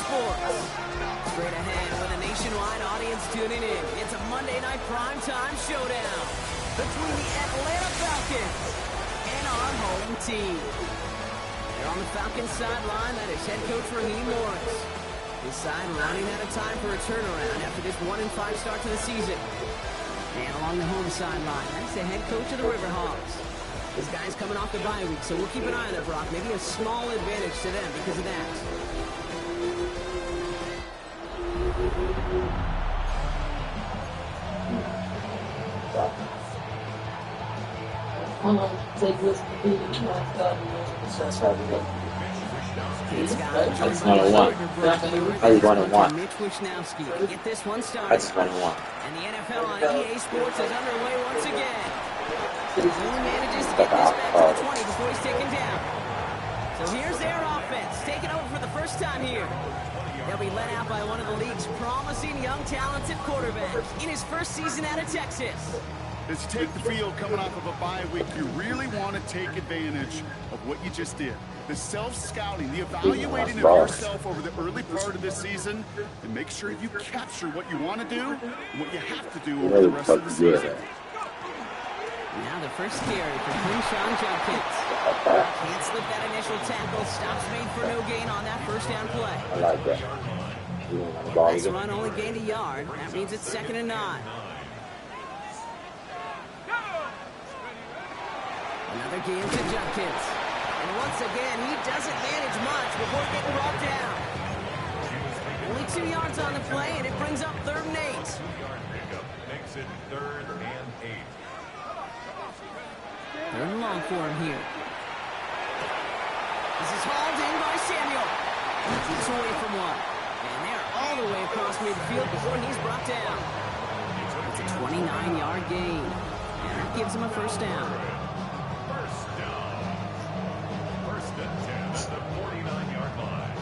Sports. Straight ahead with a nationwide audience tuning in. It's a Monday night primetime showdown between the Atlanta Falcons and our home team. They're on the Falcons sideline. That is head coach Raheem Morris. His side running out of time for a turnaround after this 1-5 start to the season. And along the home sideline, that's the head coach of the Riverhawks. This guy's coming off the bye week, so we'll keep an eye on that, Brock. Maybe a small advantage to them because of that. That's 101. I just 101. Get this one started. That's 101. And the NFL on EA Sports is underway once again. He only manages to get this back to the 20 before he's taken down. So here's their offense, taking over for the first time here. They'll be led out by one of the league's promising young talented quarterbacks in his first season out of Texas. As you take the field coming off of a bye week, you really want to take advantage of what you just did. The self-scouting, the evaluating of yourself over the early part of this season, and make sure you capture what you want to do and what you have to do over the rest of the season. Now the first carry for Quinshon Judkins. Can't slip that initial tackle. Stops made for no gain on that first down play. I like that. This run only gained a yard. That means it's 2nd and 9. Another game to Judkins. And once again, he doesn't manage much before getting brought down. Only 2 yards on the play, and it brings up 3rd and 8. Makes it 3rd and 8. 3rd and long for him here. This is hauled in by Samuel. He's away from one. And they're all the way across midfield before he's brought down. It's a 29-yard gain. And that gives him a first down. First and 10 at the 49-yard line.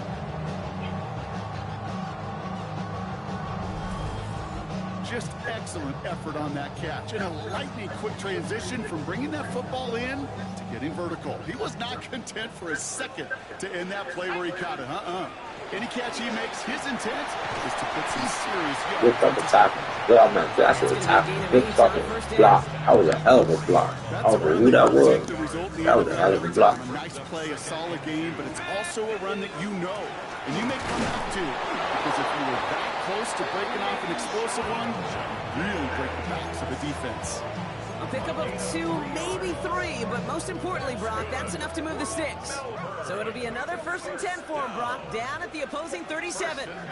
Just excellent effort on that catch. And a lightning quick transition from bringing that football in to getting vertical. He was not content for a second to end that play where he caught it. Any catch he makes, his intent is to put some serious Good fucking tackle. Yeah, man, that's a tackle. Good fucking block. That was a hell of a block. I don't know who that was. That was a hell of a block. A nice play, a solid game, but it's also a run that you know. And you may come out to, because if you were that close to breaking off an explosive one, you really break the backs of the defense. A pickup of 2, maybe 3, but most importantly, Brock, that's enough to move the sticks. So it'll be another 1st and 10 for him, Brock, down at the opposing 37. Another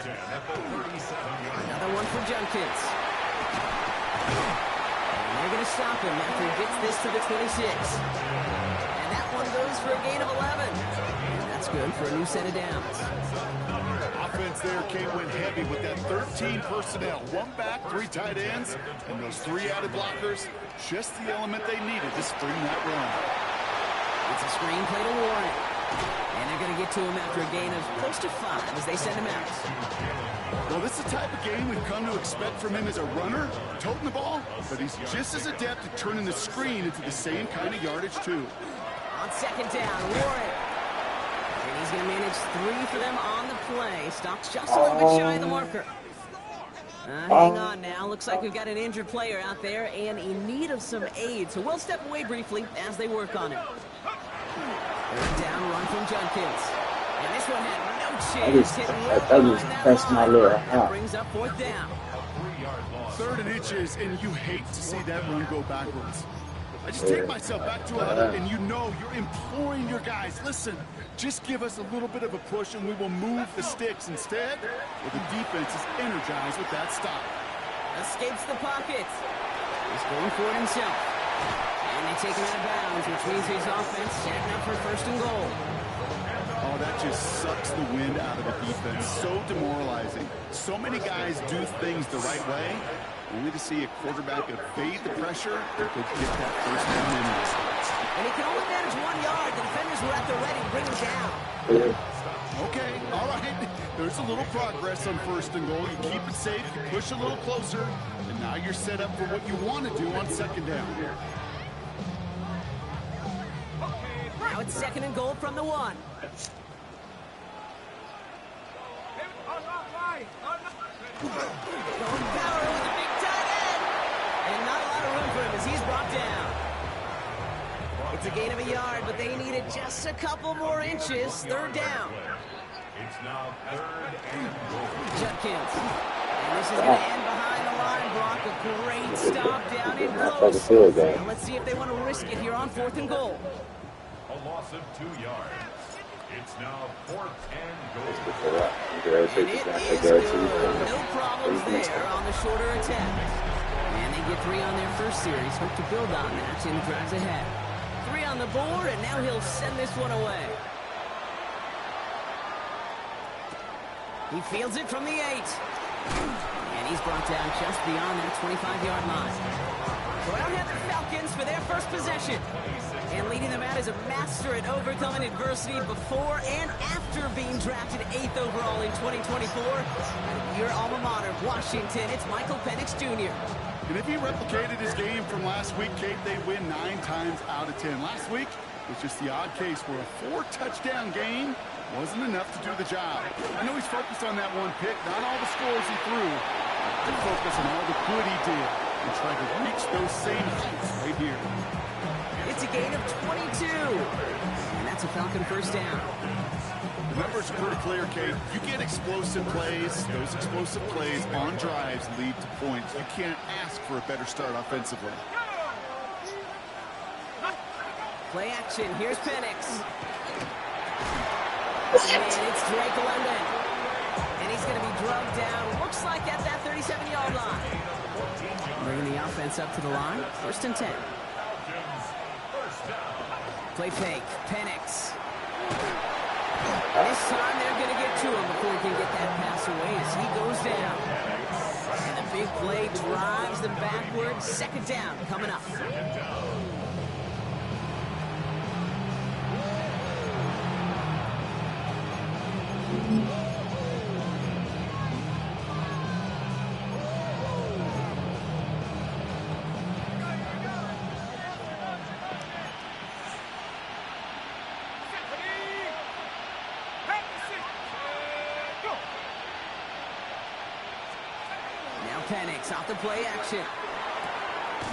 one for Judkins. And they're going to stop him after he gets this to the 26. And that one goes for a gain of 11. And that's good for a new set of downs. Offense there, Kate, went heavy with that 13 personnel. 1 back, 3 tight ends, and those 3 added blockers. Just the element they needed to spring that run. It's a screen play to Warren. And they're going to get to him after a gain of close to 5 as they send him out. Well, this is the type of game we've come to expect from him as a runner, toting the ball, but he's just as adept at turning the screen into the same kind of yardage, too. On 2nd down, Warren. And he's going to manage 3 for them on the play. Stops just a little bit shy of the marker. Hang on now. Looks like we've got an injured player out there and in need of some aid. So we'll step away briefly as they work on him. 3rd down run from Judkins. And this one had no chance. That's my little hat. Brings up 4th down. 3rd and inches, and you hate to see that run go backwards. I just take myself back to it, and you know you're imploring your guys, listen, just give us a little bit of a push and we will move the sticks. Instead, well, the defense is energized with that stop. Escapes the pocket. He's going for it himself. And they take him out of bounds, which means his offense setting up for 1st and goal. Oh, that just sucks the wind out of the defense. So demoralizing. So many guys do things the right way, only to see a quarterback evade the pressure or get that 1st down anyways. And he can only manage 1 yard. The defenders were at the ready to bring him down. Okay, all right. There's a little progress on 1st and goal. You keep it safe, you push a little closer, and now you're set up for what you want to do on 2nd down. Now it's 2nd and goal from the 1. Going power with a big tight end. And not a lot of room for him as he's brought down. It's a gain of a yard, but they needed just a couple more inches. Third down. It's now 3rd and goal. Judkins. And this is going to end behind the line block. A great stop down in close. Now let's see if they want to risk it here on 4th and goal. A loss of 2 yards. It's now 4th and goal. And it is good. No problems there on the shorter attempt. And they get 3 on their first series. Hope to build on that in the drives ahead. 3 on the board, and now he'll send this one away. He fields it from the 8. And he's brought down just beyond that 25-yard line. So I don't have the Falcons for their first possession. And leading them out is a master at overcoming adversity before and after being drafted 8th overall in 2024. Your alma mater, Washington, it's Michael Penix Jr. And if he replicated his game from last week, Kate, they'd win 9 times out of 10. Last week was just the odd case where a 4-touchdown game wasn't enough to do the job. I know he's focused on that one pick, not all the scores he threw, but focus on all the good he did and try to reach those same heights right here. It's a gain of 22. And that's a Falcon first down. The numbers are pretty clear, Kate. You get explosive plays. Those explosive plays on drives lead to points. You can't ask for a better start offensively. Play action. Here's Penix. And it's Drake London. And he's going to be drugged down. Looks like at that 37-yard line. Bringing the offense up to the line. 1st and 10. Play fake. Penix. This time they're going to get to him before he can get that pass away as he goes down. And the big play drives them backwards. 2nd down coming up. Penix off the play action.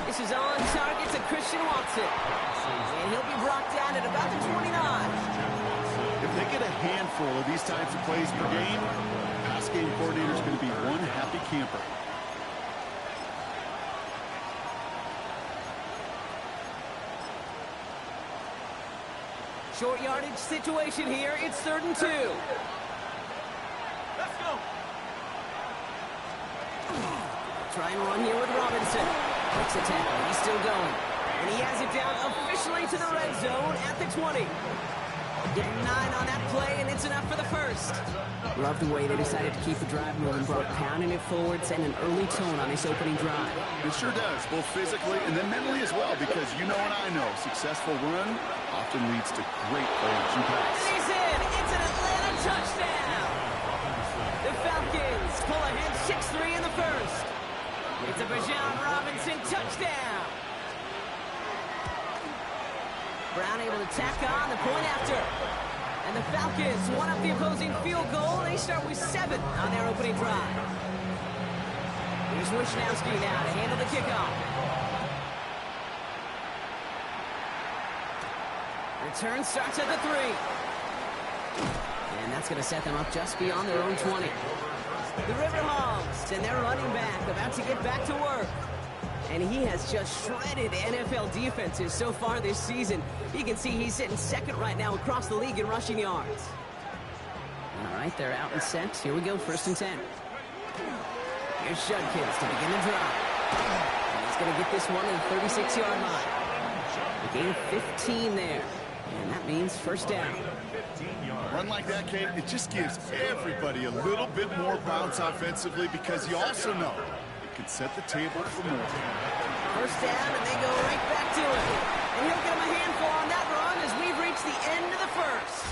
This is on target to Christian Watson. And he'll be brought down at about the 29. If they get a handful of these types of plays per game, the pass game coordinator is going to be one happy camper. Short yardage situation here. It's 3rd and 2. Let's go. Try and run here with Robinson. Breaks the tackle. He's still going. And he has it down officially to the red zone at the 20. Getting 9 on that play, and it's enough for the first. Love the way they decided to keep the drive moving, brought pounding it forward, setting an early tone on this opening drive. It sure does, both physically and then mentally as well, because you know and I know, successful run often leads to great play-action pass. He's in. It's an Atlanta touchdown. The Falcons pull ahead 6-3 in the first. It's a Bijan Robinson touchdown. Brown able to tack on the point after. And the Falcons one up the opposing field goal. They start with 7 on their opening drive. Here's Wishnowski now to handle the kickoff. Return starts at the 3. And that's going to set them up just beyond their own 20. The Riverhogs and their running back about to get back to work. And he has just shredded NFL defenses so far this season. You can see he's sitting 2nd right now across the league in rushing yards. All right, they're out and set. Here we go, 1st and 10. Here's Judkins to begin the drive. And he's going to get this one to the 36-yard line. A gain of 15 there. And that means 1st down. A run like that, Kate, it just gives everybody a little bit more bounce offensively because you also know it can set the table for more. 1st down, and they go right back to it. And he'll get him a handful on that run as we've reached the end of the first.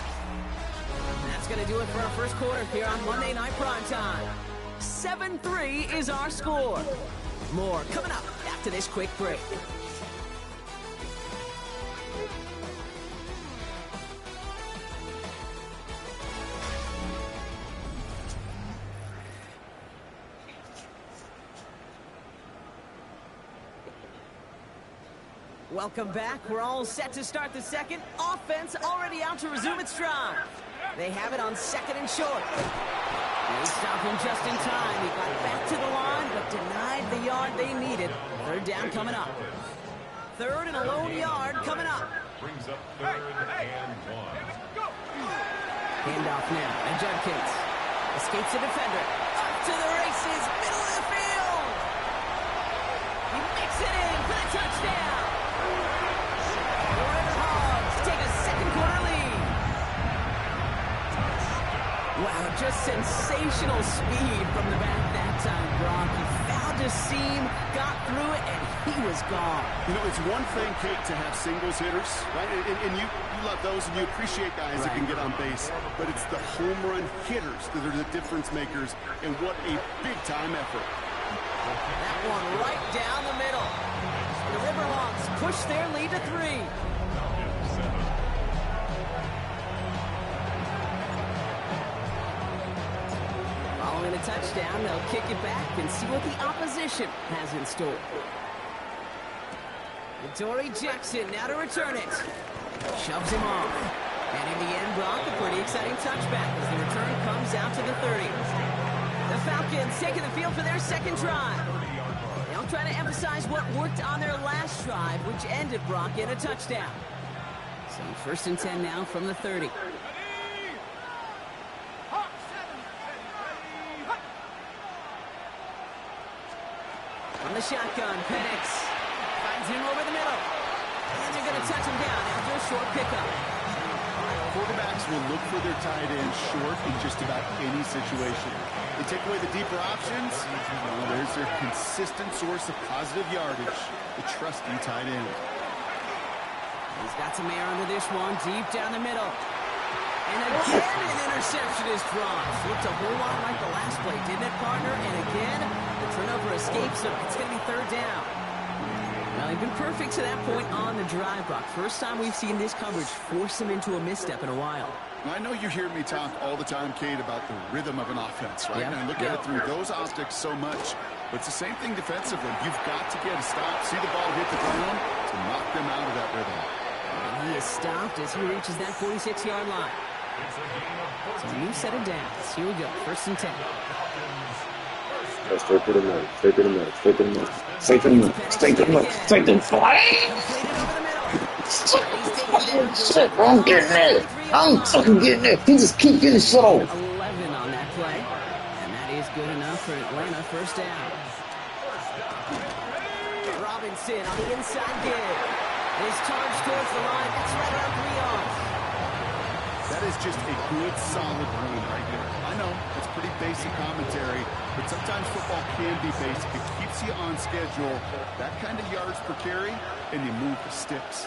And that's going to do it for our first quarter here on Monday Night Primetime. 7-3 is our score. More coming up after this quick break. Welcome back. We're all set to start the second. Offense already out to resume its drive. They have it on 2nd and short. They stop him just in time. He got back to the line, but denied the yard they needed. 3rd down coming up. 3rd and a lone yard coming up. Brings up 3rd and 1. Handoff now, and Judkins escapes the defender. Up to the races, middle of the field. He makes it in for the touchdown. The River Hogs take a 2nd quarter lead. Wow, just sensational speed from the back that time, Brock. He found a seam, got through it, and he was gone. You know, it's one thing, Kate, to have singles hitters, right? And you love those, and you appreciate guys that can get on base. But it's the home run hitters that are the difference makers, and what a big-time effort. That one right down the middle. The Riverhawks push their lead to 3. Following a touchdown, they'll kick it back and see what the opposition has in store. Dory Jackson now to return it. Shoves him off. And in the end, Brock, a pretty exciting touchback as the return comes out to the 30. The Falcons taking the field for their 2nd drive. They'll try to emphasize what worked on their last drive, which ended, Brock, in a touchdown. So 1st and 10 now from the 30. From the shotgun, Penix finds him over the middle. And they're going to touch him down after a short pickup. Quarterbacks will look for their tight end short in just about any situation. They take away the deeper options. Well, there's their consistent source of positive yardage, the trusty tight end. He's got some air under this one, deep down the middle. And again, an interception is dropped. Looked a whole lot like the last play, didn't it, partner? And again, the turnover escapes him. It's going to be 3rd down. Well, they've been perfect to that point on the drive, Brock. First time we've seen this coverage force him into a misstep in a while. I know you hear me talk all the time, Kate, about the rhythm of an offense, right? And I look at it through those optics so much. But it's the same thing defensively. You've got to get a stop, see the ball hit the ground to knock them out of that rhythm. And he is stopped as he reaches that 46-yard line. So new set of downs. Here we go. 1st and 10. Straight to the middle. Straight to the middle. Straight to the middle. Straight to the middle. Straight to the middle. Straight to the middle. Shit, I'm getting it. I'm fucking getting it. He just keep getting shit off. 11 on that play. And that is good enough for Atlanta. 1st down. Robinson on the inside give. His charge towards the line. That's right around 3 yards. That is just a good, solid run right there. I know, it's pretty basic commentary, but sometimes football can be basic. It keeps you on schedule, that kind of yards per carry, and you move the sticks.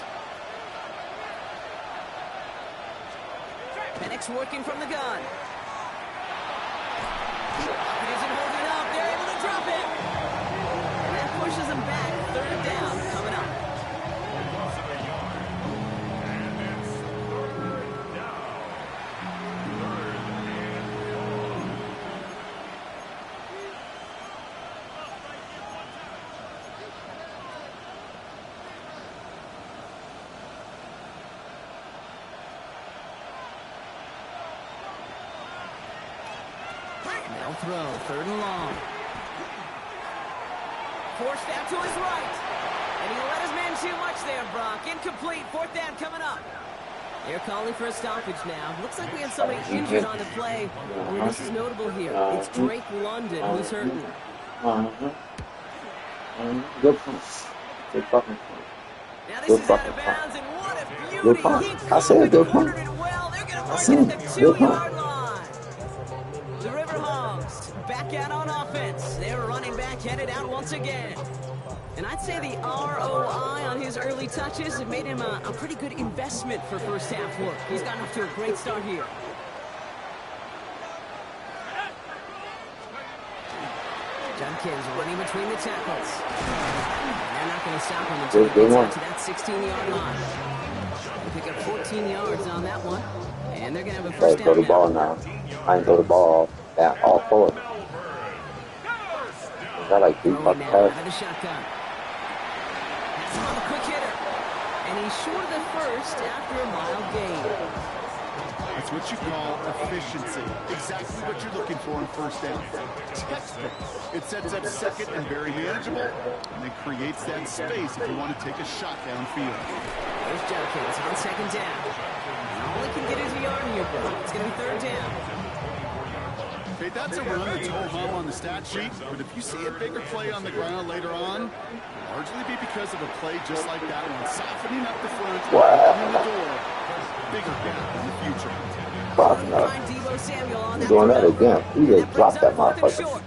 Penix working from the gun. It isn't holding up. They're able to drop it. And that pushes them back. 3rd down coming up. They'll throw. 3rd and long. Forced out to his right. And he let his man too much there, Brock. Incomplete. 4th down coming up. They're calling for a stoppage now. Looks like we have somebody injured on the play. I mean, this is notable here. It's Drake London who's hurting. Good point. Good fucking point. Now this is out of bounds, and what a beauty. I said good point. It well. They're going to mark it at the 2-yard line. The Riverhawks back out on offense. They're running back headed out once again. And I'd say the ROI on his early touches have made him a pretty good investment for first half work. He's gotten off to a great start here. Judkins running between the tackles. And they're not going to stop him until he gets out to that 16-yard line. They pick up 14 yards on that one. And they're going to have a first down throw the ball now. I ain't throw the ball that all forward. Is that like 3 fucking passes? Out of the shotgun. That's him on the quick hitter. And he's short of the first after a mild gain. That's what you call efficiency. Exactly what you're looking for in first down. Textbook. It sets up second and very manageable, and it creates that space if you want to take a shot downfield. There's Judkins on second down. All he can get is a yard here, bro. It's going to be third down. Okay, that's a run that's ho-hum on the stat sheet, but if you see a bigger play on the ground later on, largely be because of a play just like that one, softening up the front, opening the door, bigger gap in the future. He's doing that again. He just dropped that motherfucker.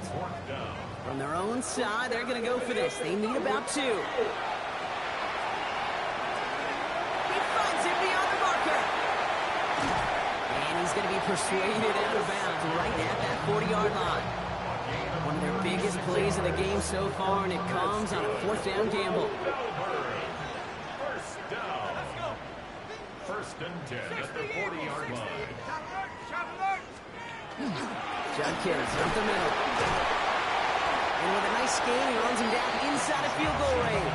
From their own side, they're going to go for this. They need about 2. He finds him beyond the marker. And he's going to be persuaded out of bounds right at that 40-yard line. One of their biggest plays of the game so far, and it comes on a 4th down gamble. First down. First and 10 at the 40-yard line. Judkins up the middle. And with a nice gain, he runs him down inside a field goal range.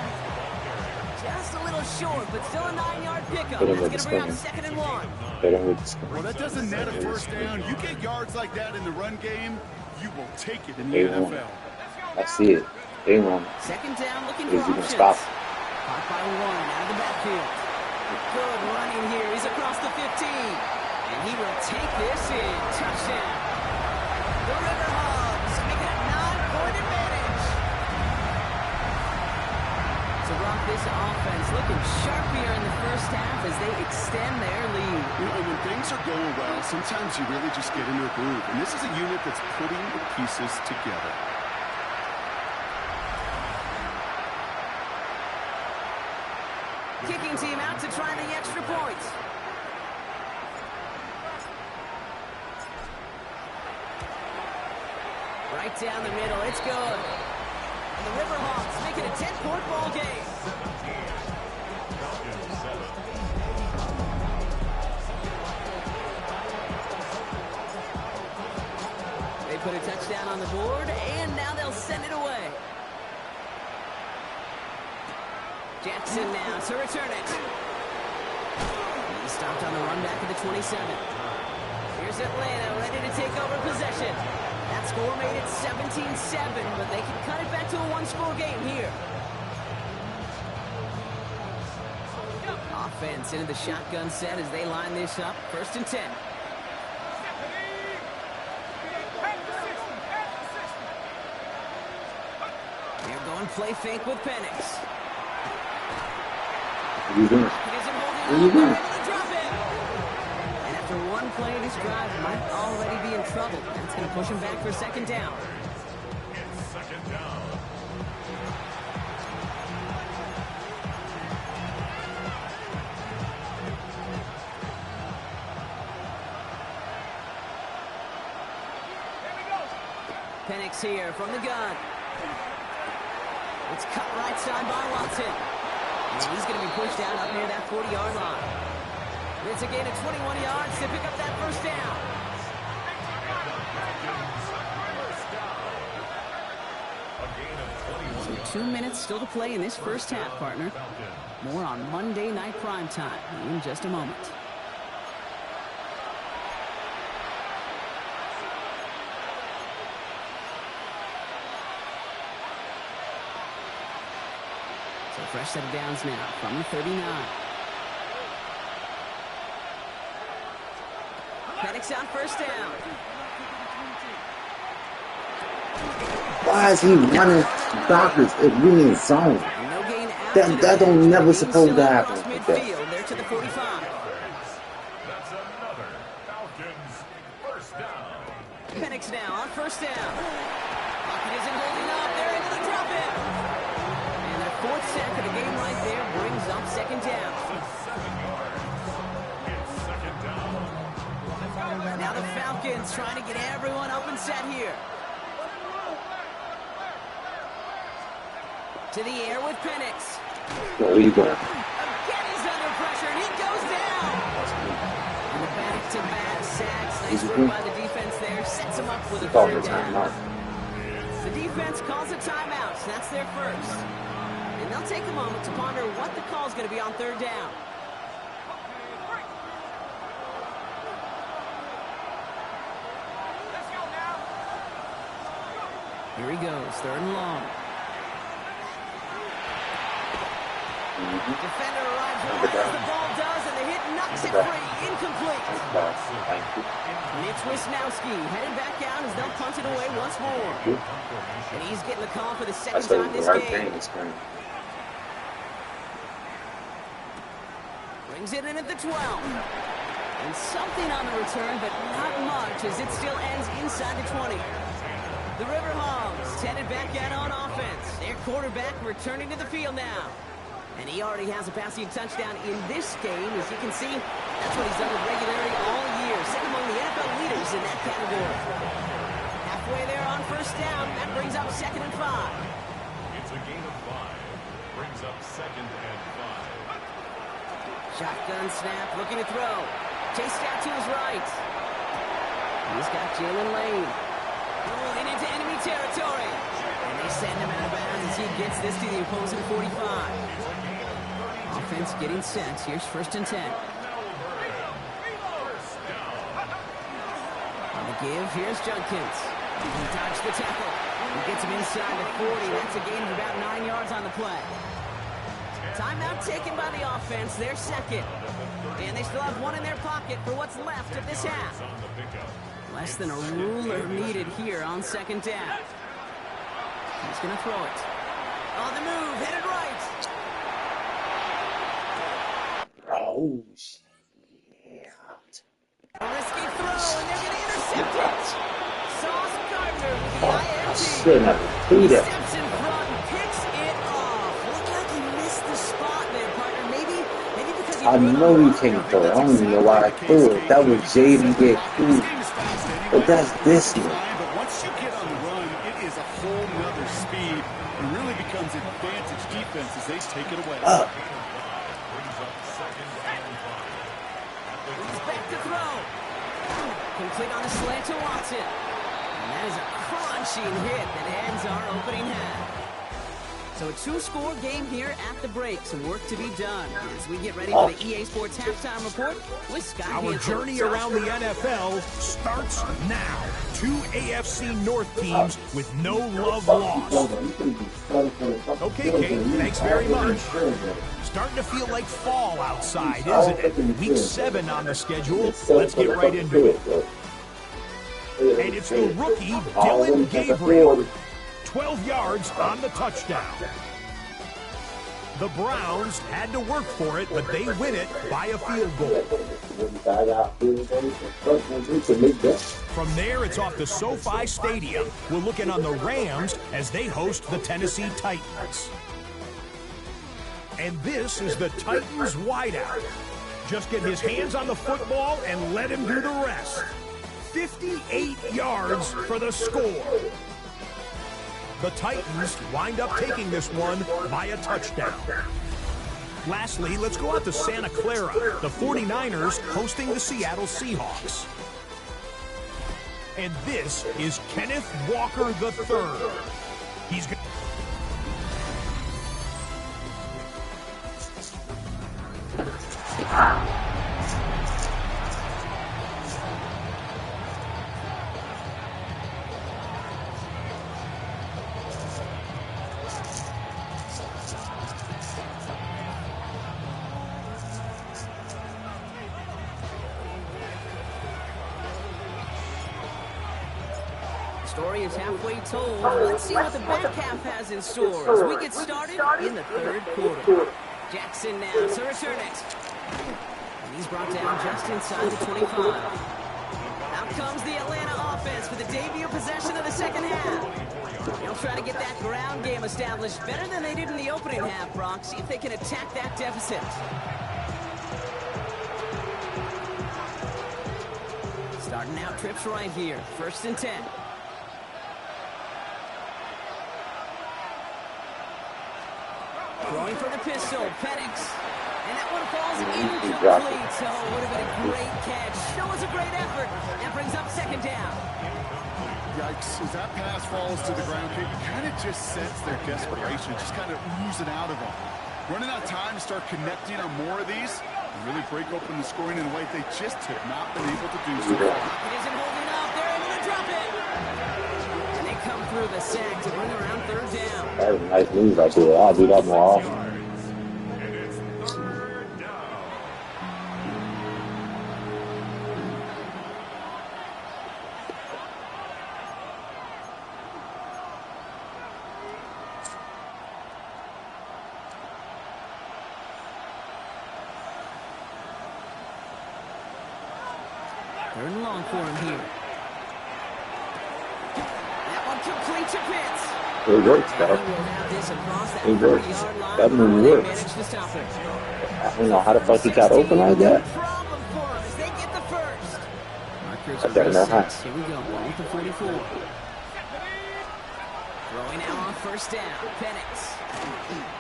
Just a little short, but still a 9-yard pickup. That's going to bring up 2nd and 1. Well, that doesn't net a first down. You get yards like that in the run game, you will take it in the NFL. I see it. Hang on. 2nd down, looking for options. Stop. Caught by 1 out of the backfield. Good running here. He's across the 15. And he will take this in. Touchdown. The River Hogs make it a 9-point advantage. To rock this offense, looking sharp here in the first half as they extend their lead. You know, when things are going well, sometimes you really just get into a groove. And this is a unit that's putting the pieces together. Kicking team out to try the extra points. Right down the middle, it's good. And the River Hawks make it a 10-point ball game. They put a touchdown on the board, and now they'll send it away. Jackson now to return it. He stopped on the run back at the 27. Here's Atlanta ready to take over possession. That score made it 17-7, but they can cut it back to a 1-score game here. Offense into the shotgun set as they line this up. 1st and 10. They're going play fake with Penix. What are you doing? What are you doing? And after one play of this drive, might already be in trouble. That's going to push him back for 2nd down. It's 2nd down. Penix here from the gun. It's cut right side by Watson. And he's going to be pushed out up near that 40-yard line. It's a gain of 21 yards to pick up that 1st down. So 2 minutes still to play in this first half, partner. More on Monday Night Primetime in just a moment. So fresh set of downs now from the 39. Penix on 1st down. Why is he running backwards if we in zone? No gain That don't never supposed to happen. Midfield, they're to the 45. That's another Falcons 1st down. Penix now on 1st down. Pocket isn't holding up. They're into the drop-in. And their 4th sack of the game right there brings up 2nd down. It's 2nd down. Now the Falcons trying to get everyone up and set here. To the air with Penix. Where are you going? Again, he's under pressure, and he goes down. And the back-to-back sacks. Nice work by the defense there. Sets him up with a 3rd down. The defense calls a timeout. So that's their 1st. And and they'll take a moment to ponder what the call is going to be on third down. Here he goes, third and long. Defender arrives right as the ball does, and the hit knocks it free. Incomplete. Mitch Wisnowski headed back out as they'll punt it away once more. And he's getting the call for the second time this game. Brings it in at the 12. And something on the return, but not much, as it still ends inside the 20. The Riverhogs headed back out on offense. Their quarterback returning to the field now. And he already has a passing touchdown in this game. As you can see, that's what he's done with regularity all year. Second among the NFL leaders in that category. Halfway there on first down. That brings up 2nd and 5. It's a gain of 5. Brings up 2nd and 5. Shotgun snap, looking to throw. Chased out to his right. He's got Jalen Lane. Rolling into enemy territory. And they send him out of bounds as he gets this to the opposing 45. Offense getting set. Here's 1st and 10. On the give, here's Judkins. He dodged the tackle. He gets him inside the 40. That's a gain of about 9 yards on the play. Timeout taken by the offense. They're second. And they still have one in their pocket for what's left of this half. Less than a ruler needed here on 2nd down. He's going to throw it. On the move, headed right. Oh, shit. A risky throw, and they're going to intercept it. Sauce Gardner with the INT. Shit, He steps in front and picks it off. Looked like he missed the spot there, partner. Maybe because he I know he can't throw it. I don't even know why I threw it. That was Jaden get cool. But that's this one. But once you get on the run, it is a whole nother speed. It really becomes advantage defense as they take it away. He's back to throw. Complete on a slant to Watson. And that is a crunching hit that ends our opening half. So a 2-score game here at the break. Some work to be done as we get ready for the EA Sports Halftime Report with Scott Our Hansen. journey around the NFL starts now. 2 AFC North teams with no love lost. Okay, Kate, thanks very much. Starting to feel like fall outside, isn't it? Week 7 on the schedule. Let's get right into it. And it's the rookie, Dylan Gabriel. 12 yards on the touchdown. The Browns had to work for it, but they win it by a field goal. From there, it's off to SoFi Stadium. We're looking on the Rams as they host the Tennessee Titans. And this is the Titans wideout. Just get his hands on the football and let him do the rest. 58 yards for the score. The Titans wind up taking this one by a touchdown. Lastly, let's go out to Santa Clara. The 49ers hosting the Seattle Seahawks. And this is Kenneth Walker III. He's going Story is halfway told. Let's see what the back half has in store as we get started in the 3rd quarter. Jackson now to return it. And he's brought down just inside the 25. Out comes the Atlanta offense for the debut possession of the 2nd half. They'll try to get that ground game established better than they did in the opening half, Brock. See if they can attack that deficit. Starting out trips right here. 1st and 10. Throwing for the pistol, Penix. And that one falls incomplete. So it would have been a great catch. Still was a great effort. That brings up 2nd down. Yikes, as that pass falls to the ground, you kind of just sense their desperation, just kind of oozing out of them. Running out of time to start connecting on more of these and really break open the scoring in a way they just have not been able to do so far. It isn't holding up. They're able to drop it. And they come through the sack to bring around third down. That was a nice move right there. I'll do that more often. And it's third down. Third and long for him here. That one complete to Pitts. It works, And though. he will have this across that It works. 40-yard line That move before they works. manage to stop it. I don't know how the fuck he got open like that. Problem for him as they get the first. Markers I better not are have. Here we go. Ball at the 44. Throwing now on first down. Penix.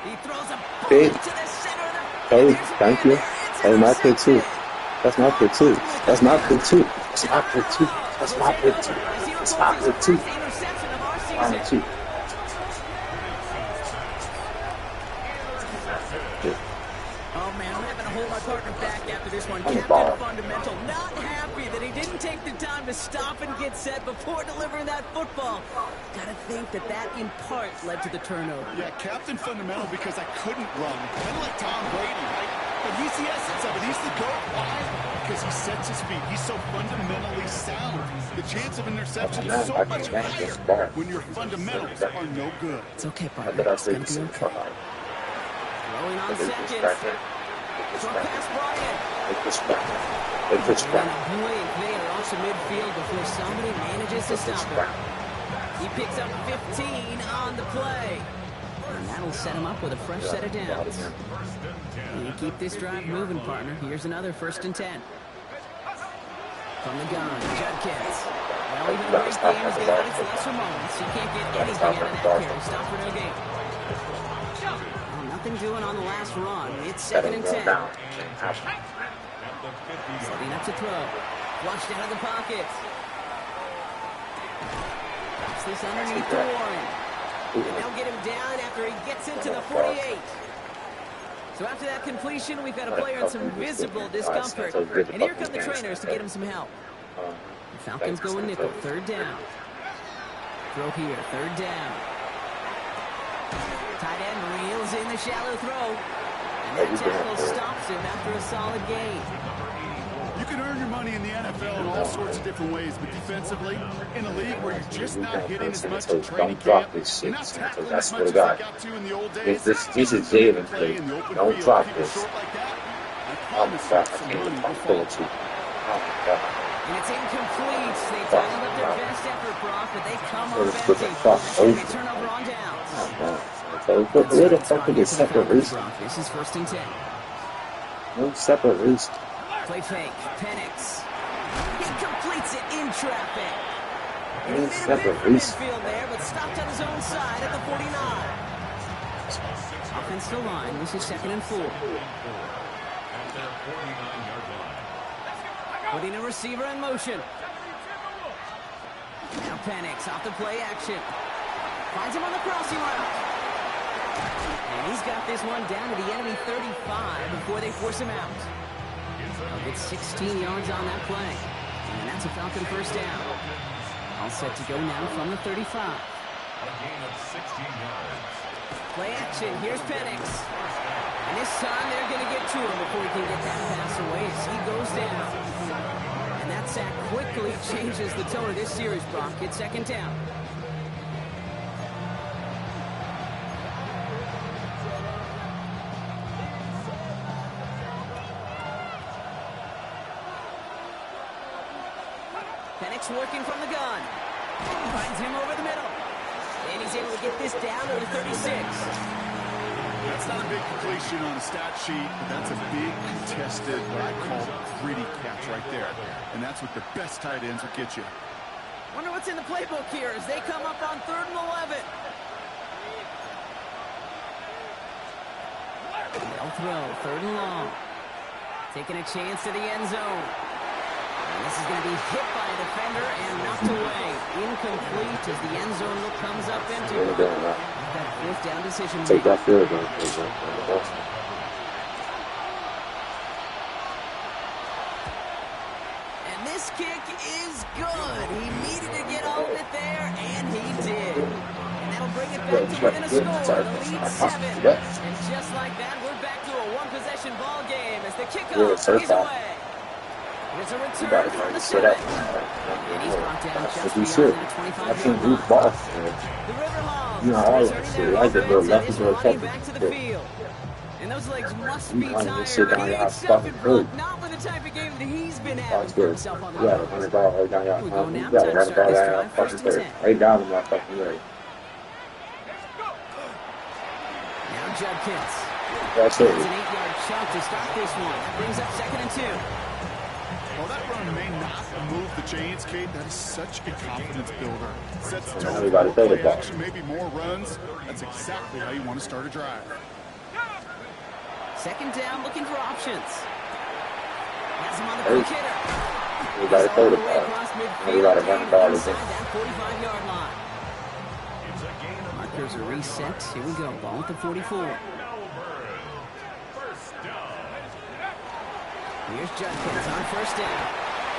He throws a Big. bullet to the center of the. Hey, There's a thank man you. there. It's Hey, my pick too. intercepted. That's my pick too. That's my pick too. That's my pick too. That's my pick too. That's my pick too. First interception of our Mine season. too. Oh man, I'm having to hold my partner back after this one. On the Captain ball. Fundamental, not happy that he didn't take the time to stop and get set before delivering that football. Gotta think that that in part led to the turnover. Yeah, Captain Fundamental because I couldn't run. Kind of like Tom Brady, right? But he's the essence of it. He's the GOAT. Why? Because he sets his feet. He's so fundamentally sound. The chance of interception is so much higher when your fundamentals are no good. It's okay, I partner. bet I It's gonna think be so. okay. Throwing on Take this seconds. back in. Short pass, Bryant. Take this back. Take this And back. a blink there off the midfield before somebody manages to Take this stop back. him. He picks up 15 on the play. And that'll set him up with a fresh set of downs. You keep this drive moving, partner. Here's another 1st and 10. From the gun, Judkins. Well, even a great game is going to have its lesser moments. You can't get anything out of that carry. Stop for no gain. Well, nothing doing on the last run. It's 2nd and 10. Setting up to throw. Flushed out of the pocket. Drops this underneath to Warren. And they'll get him down after he gets into the 48. So after that completion, we've got a player in some visible discomfort. And here come the trainers to get him some help. The Falcons going nickel, 3rd down. Throw here, 3rd down. Tight end reels in the shallow throw. And that tackle stops him after a solid gain. You can earn your money in the NFL in all sorts of different ways, but defensively, in a league where you're just not hitting as much in training camp, you're not tackling as much as they got to in the old days. This is David. Play in the open Don't field, drop people this. short like that, I Oh my promise God, you I some can't money even will talk follow. to you. Oh my God. And it's incomplete. They dialed up their best effort, Brock, but they come What up is with the empty. fuck? And a turnover on downs. Oh, man. So, where the fuck is this separate roost? This is 1st and 10. No separate roost. Play fake. Penix. He completes it in traffic. And he No made a bid separate for roost. midfield there, but stopped on his own side at the 49. Offensive line. This is 2nd and 4. At their 49-yard line. Putting a receiver in motion. Now Penix off the play action. Finds him on the crossing route. And he's got this one down to the enemy 35 before they force him out. He'll get 16 yards on that play. And that's a Falcon 1st down. All set to go now from the 35. A gain of 16 yards. Play action. Here's Penix. And this time they're going to get to him before he can get that pass away as he goes down. And that sack quickly changes the tone of this series, Brock. It's 2nd down. Penix working from the gun. Finds him over the middle. And he's able to get this down to the 36. That's not a big completion on a stat sheet, but that's a big contested, what I call gritty catch right there. And that's what the best tight ends will get you. Wonder what's in the playbook here as they come up on 3rd and 11. They'll throw 3rd and long. Taking a chance to the end zone. And This is going to be hit by a defender and knocked away. Incomplete as the end zone look comes up empty. That fourth down decision. Take that field goal. And this kick is good. He needed to get all of it there, and he did. And that'll bring it back to within a score. The lead 7. And just like that, we're back to a one-possession ball game as the kickoff is away. There's a return from the 7. And he's brought down just beyond the 25-yard line. The Riverhawks returning their offense and is running back to the field. And those legs must be tired, but he ain't stopping Brook, not with the type of game that he's been having for himself on the road. Run the ball right down your Here we go now, time to start this drive, first and 10. Right down in my fucking leg. Now Judkins. That's It's it. an 8-yard chunk to start this one. Brings up 2nd and 2. Well, that run may not move the chains, Kate. That is such a confidence builder. Sets the tone Everybody for throw the play ball. action, maybe more runs. That's exactly how you want to start a drive. 2nd down, looking for options. Has him on the quick hitter. Everybody throw the All way ball. across midfield, Everybody run the ball inside again. that 45-yard line. Markers are reset. Here we go. Ball at the 44. Here's Judkins on 1st down.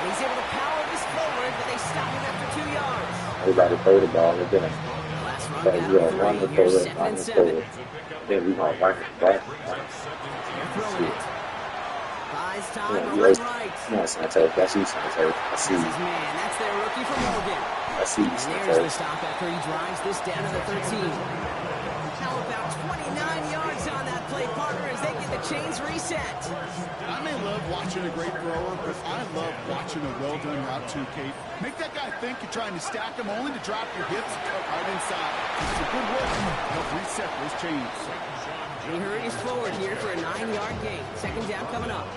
And he's able to power this forward, but they stop him after 2 yards. Everybody throw the ball again. Last run So down you to don't run the 3. Here's forward, 2nd run and the 7. forward. Then we gonna run it back. They're throwing it. Buys time Yeah, over right. No, Santos. That's you, Santos. I see This you. is man. That's their rookie from Morgan. I see you, And there's the Santos. stop after he drives this down to the 13. How about 29 yards on that play, partner, as they get the chains reset. I may love watching a great thrower, but I love watching a well-done route too, Kate. Make that guy think you're trying to stack him only to drop your hips right inside. It's a good work. Help reset those chains. He hurries forward here for a 9-yard gain. 2nd down coming up.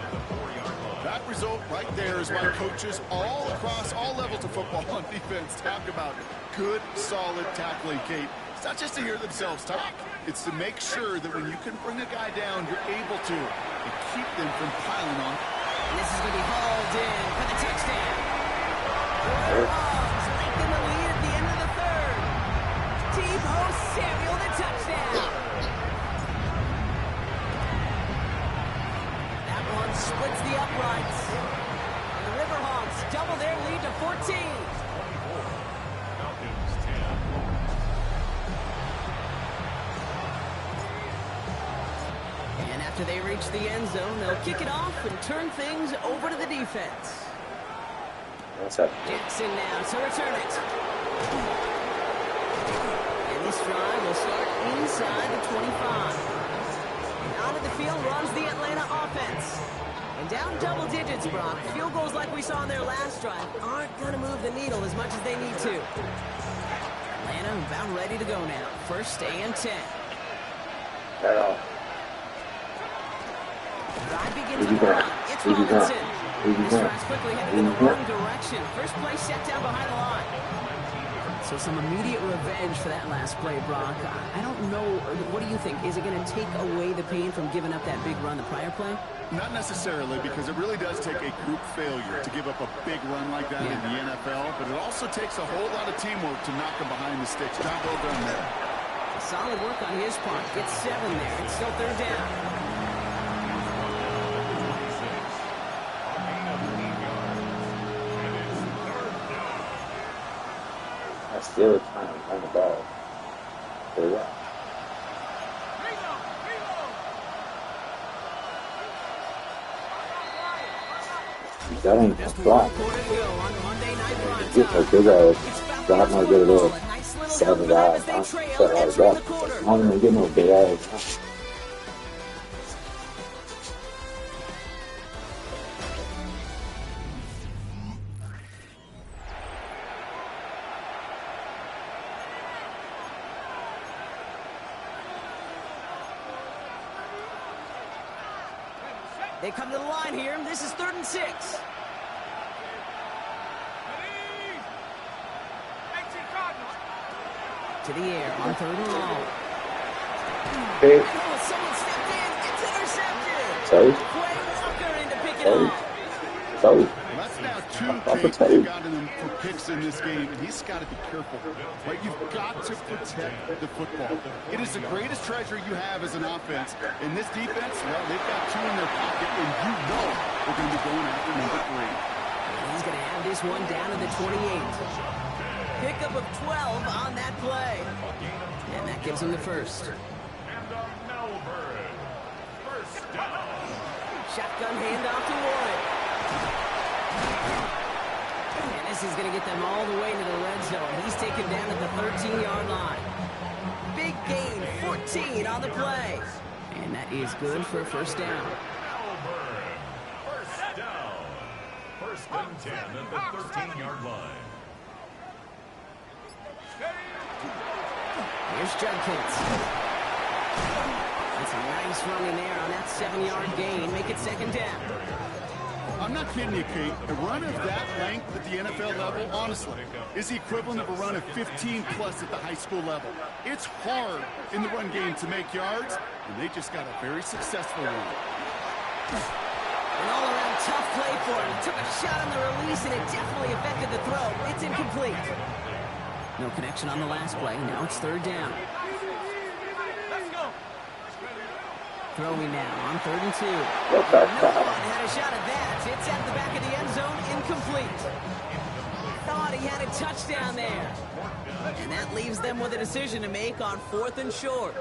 That result right there is why coaches all across all levels of football on defense talk about good, solid tackling, Kate. It's not just to hear themselves talk. It's to make sure that when you can bring a guy down, you're able to and keep them from piling on. And this is going to be hauled in for the touchdown. Bulldogs lengthen the lead at the end of the 3rd. Tebow Samuel, the touchdown. That one splits the uprights. And the Riverhawks double their lead to 14. And after they reach the end zone, they'll kick it off and turn things over to the defense. What's up? Jackson now to return it. And this drive will start inside the 25. Out of the field runs the Atlanta offense. And down double digits, Brock. Field goals like we saw in their last drive aren't going to move the needle as much as they need to. Atlanta about ready to go now. 1st and 10. Right on. Drive begins with a run. It's Robinson. This drive's quickly headed in the wrong direction. First play set down behind the line. So some immediate revenge for that last play, Brock. I don't know. What do you think? Is it going to take away the pain from giving up that big run the prior play? Not necessarily, because it really does take a group failure to give up a big run like that in the NFL, but it also takes a whole lot of teamwork to knock them behind the sticks. Job well done there. Solid work on his part. Gets 7 there. It's still 3rd down. I still trying to run the ball. For what? That ain't a block. Get a big old drop, might get a little 7 guys. I'm shut out of that. I'm gonna get no big ass. They come to the line here. This is 3rd and 6. To the air on 3rd and long. Okay. Oh, someone stepped in. It's intercepted. Sorry? Quay Walker in to pick it Sorry? off. So, That's now 2 kicks that got him for picks in this game, and he's got to be careful. Right? You've got to protect the football. It is the greatest treasure you have as an offense. In this defense, well, they've got 2 in their pocket, and you know they're going to be going after number 3. He's going to have this one down to the 28. Pickup of 12 on that play. And that gives him the first. Shotgun handoff to Warren. And this is going to get them all the way to the red zone. He's taken down at the 13-yard line. Big gain, 14 on the play. And that is good for a first down. First down. First and 10 at the 13-yard line. Here's Judkins. That's a nice run in there on that 7-yard gain. Make it second down. I'm not kidding you, Kate. A run of that length at the NFL level, honestly, is the equivalent of a run of 15-plus at the high school level. It's hard in the run game to make yards, and they just got a very successful one. An all-around tough play for him. He took a shot on the release, and it definitely affected the throw. It's incomplete. No connection on the last play. Now it's third down. Throwing now on 3rd and 2. No one had a shot at that. It's at the back of the end zone, incomplete. Thought he had a touchdown there. And that leaves them with a decision to make on 4th and short.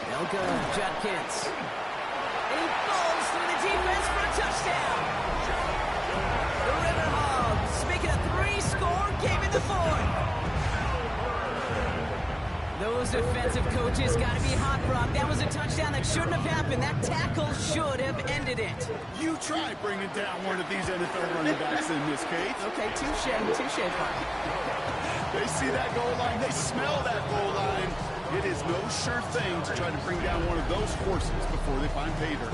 No good, Judkins. And he falls through the defense for a touchdown. The River Hogs make it a 3-score game in the 4th. Those defensive coaches got to be hot, Brock. That was a touchdown that shouldn't have happened. That tackle should have ended it. You try bringing down one of these NFL running backs in this case. Okay, touche, Brock. They see that goal line. They smell that goal line. It is no sure thing to try to bring down one of those horses before they find pay dirt.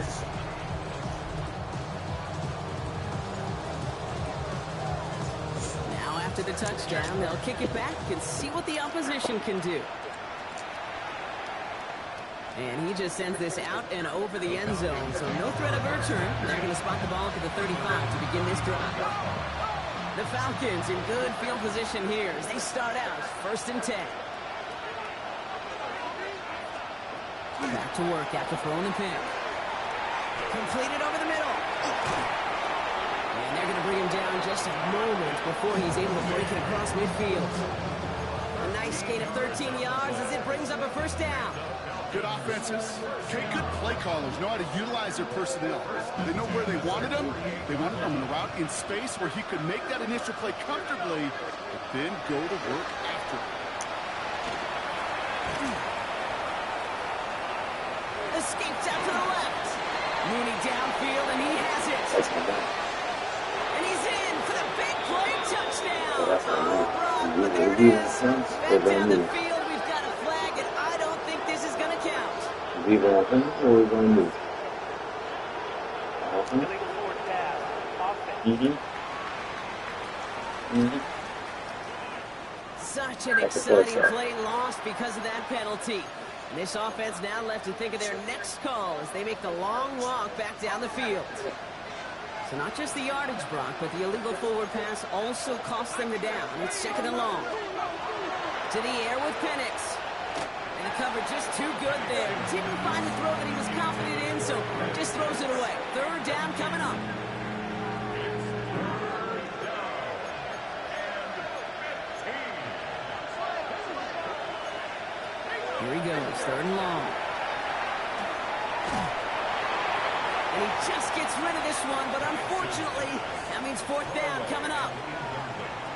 Now after the touchdown, they'll kick it back and see what the opposition can do. And he just sends this out and over the end zone, so no threat of a return. They're going to spot the ball to the 35 to begin this drive. The Falcons in good field position here as they start out 1st and 10. Back to work after throwing the pick. Completed over the middle. And they're going to bring him down just a moment before he's able to break it across midfield. A nice gain of 13 yards as it brings up a first down. Good offenses. Okay, good play callers know how to utilize their personnel. They know where they wanted him. They wanted him in a route in space where he could make that initial play comfortably, but then go to work after it. Escapes out to the left. Mooney downfield, and he has it. And he's in for the big play touchdown. Oh, Brock, but there it is. Back down the field. Is he walking or is he going to move? Such an exciting play lost because of that penalty. And this offense now left to think of their next call as they make the long walk back down the field. So not just the yardage, Brock, but the illegal forward pass also cost them the down. It's 2nd and long. To the air with Penix. And the cover just too good there. Didn't find the throw that he was confident in, so just throws it away. 3rd down coming up. Here he goes, 3rd and long. And he just gets rid of this one, but unfortunately, that means 4th down coming up.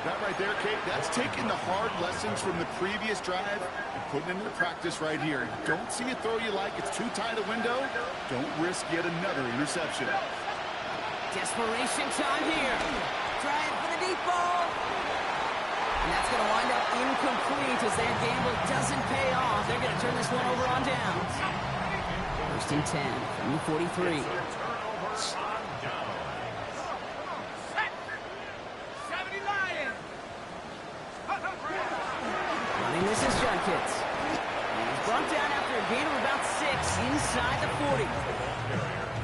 That right there, Kate, that's taking the hard lessons from the previous drive and putting them into practice right here. Don't see a throw you like, it's too tight a window. Don't risk yet another interception. Desperation time here. Trying for the deep ball. And that's going to wind up incomplete as their gamble doesn't pay off. They're going to turn this one over on downs. 1st and 10 from the 43. Running this is Judkins. And he's brought down after a gain of about 6 inside the 40.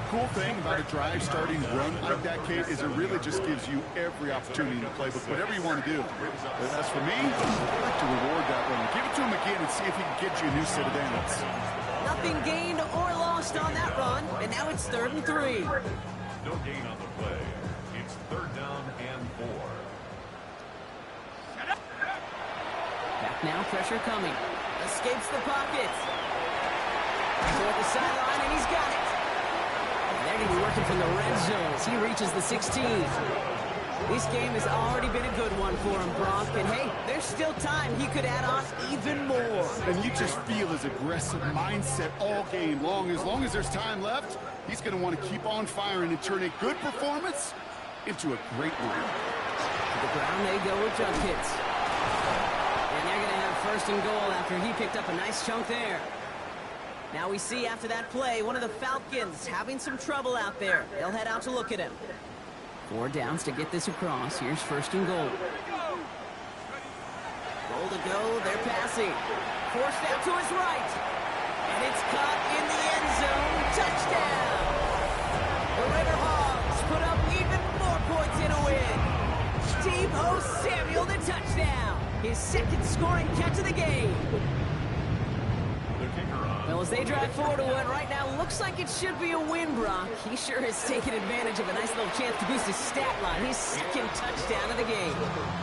cool thing about a drive starting run like that, Kate, is it really just gives you every opportunity in the playbook, whatever you want to do. But as for me, I'd like to reward that one. Give it to him again and see if he can get you a new set of downs. Nothing gained or lost on that run, and now it's 3rd and 3. No gain on the play. It's 3rd down and 4. Back now, pressure coming. Escapes the pocket. Toward the sideline, and he's got it. And they're going to be working from the red zone as he reaches the 16. This game has already been a good one for him, Brock. And hey, there's still time. He could add on even more. And you just feel his aggressive mindset all game long. As long as there's time left, he's going to want to keep on firing and turn a good performance into a great one. To the ground they go with jump hits. And they're going to have 1st and goal after he picked up a nice chunk there. Now we see after that play, one of the Falcons having some trouble out there. They'll head out to look at him. 4 downs to get this across. Here's 1st and goal. Goal to go. They're passing. Forced out to his right. And it's caught in the end zone. Touchdown. The Riverhawks put up even more points in a win. Steve O. Samuel, the touchdown. His 2nd scoring catch of the game. Well, as they drive forward to what right now looks like it should be a win, Brock. He sure has taken advantage of a nice little chance to boost his stat line. His 2nd touchdown of the game.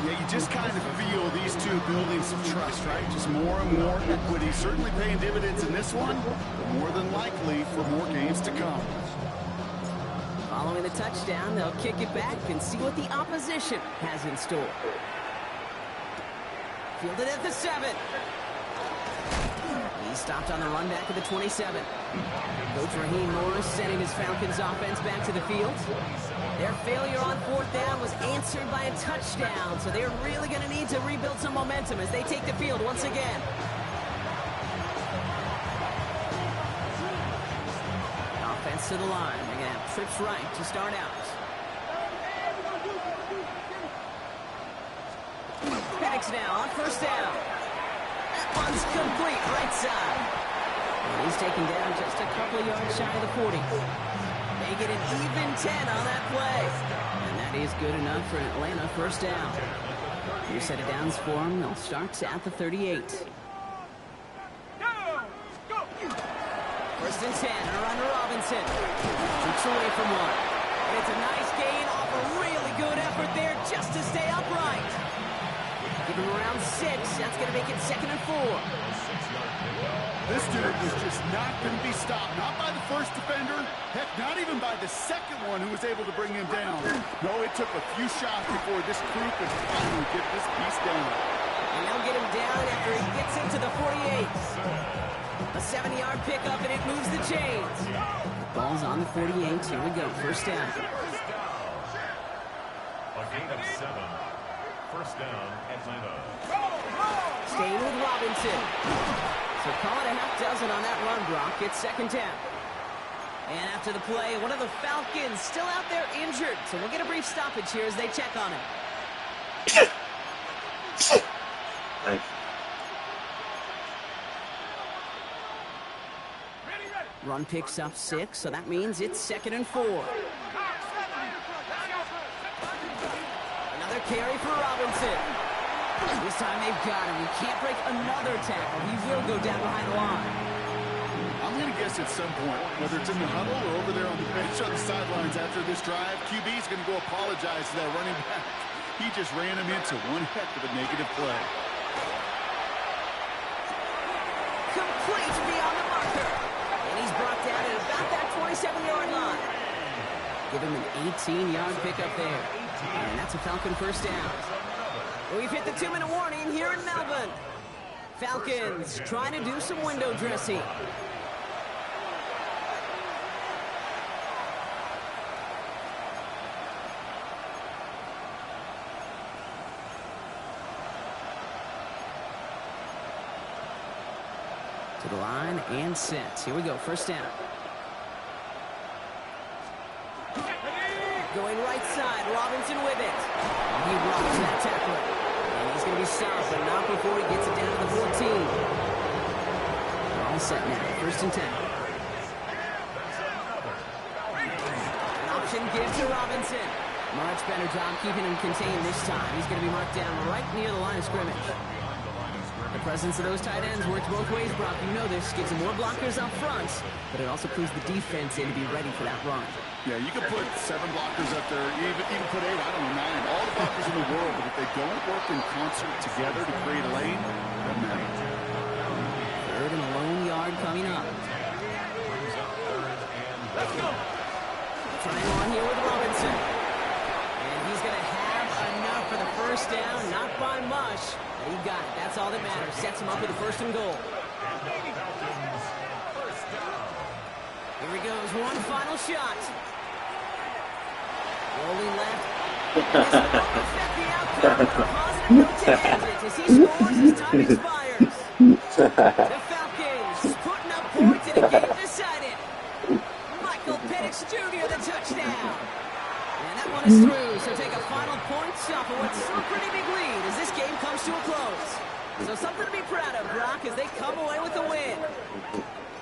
Yeah, you just kind of feel these two building some trust, right? Just more and more equity. Certainly paying dividends in this one. More than likely for more games to come. Following the touchdown, they'll kick it back and see what the opposition has in store. Fielded at the 7. He stopped on the run back of the 27. Coach Raheem Morris sending his Falcons offense back to the field. Their failure on 4th down was answered by a touchdown, so they're really going to need to rebuild some momentum as they take the field once again. Offense to the line. They're going to have trips right to start out. Penix now on 1st down. One's complete, right side. And he's taken down just a couple of yards shy of the 40. They get an even 10 on that play. And that is good enough for Atlanta 1st down. New set of downs for them. They'll start at the 38. 1st and 10, a run to Robinson. Shoots away from one. And it's a nice gain off a really good effort there just to stay upright. Give him around 6. That's going to make it 2nd and 4. This dude was just not going to be stopped. Not by the 1st defender. Heck, not even by the 2nd one who was able to bring him down. No, it took a few shots before this crew could finally get this piece down. And they'll get him down after he gets into the 48. A 70-yard pickup, and it moves the chains. Ball's on the 48. Here we go. 1st down. A gain of 7. 1st down, Atlanta. Staying with Robinson. So call it a half dozen on that run, Brock. It's 2nd down. And after the play, one of the Falcons still out there injured. So we'll get a brief stoppage here as they check on him. Thanks. Run picks up 6, so that means it's 2nd and 4. Another carry for Robinson. This time they've got him. He can't break another tackle. He will go down behind the line. I'm going to guess at some point, whether it's in the huddle or over there on the bench on the sidelines after this drive, QB is going to go apologize to that running back. He just ran him into one heck of a negative play. Complete beyond the marker. And he's brought down at about that 27-yard line. Give him an 18-yard pickup there. And that's a Falcon 1st down. We've hit the 2-minute warning here in Melbourne. Falcons trying to do some window dressing. To the line and set. Here we go. 1st down. Going right side. Robinson with it. He rocks that tackler. And he's going to be stopped, but not before he gets it down to the 14. We're all set now. 1st and 10. to Robinson. Much better job keeping him contained this time. He's going to be marked down right near the line of scrimmage. The presence of those tight ends works both ways, Brock. You know this. Gives them more blockers up front, but it also clues the defense in to be ready for that run. Yeah, you can put 7 blockers up there, even put 8, I don't know, 9, all the blockers in the world, but if they don't work in concert together to create a lane, doesn't matter. Third and a lone yard coming up. Trying on here with Robinson. And he's going to have enough for the first down, not by much. But he got it. That's all that matters. Sets him up with a 1st and goal. Here he goes. One final shot. Rolling left. This will affect the outcome. Positive note to end it as he scores as time expires. The Falcons putting up points in a game decided. Michael Penix Jr. the touchdown. And that one is through, so take a final point off of what's still a pretty big lead as this game comes to a close. So something to be proud of, Brock, as they come away with a win.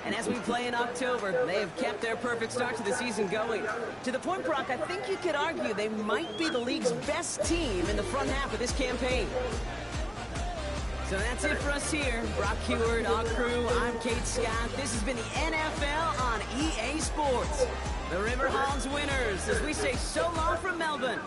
And as we play in October, they have kept their perfect start to the season going. To the point, Brock, I think you could argue they might be the league's best team in the front half of this campaign. So that's it for us here. Brock Heward, our crew, I'm Kate Scott. This has been the NFL on EA Sports. The Riverhogs winners as we say so long from Melbourne.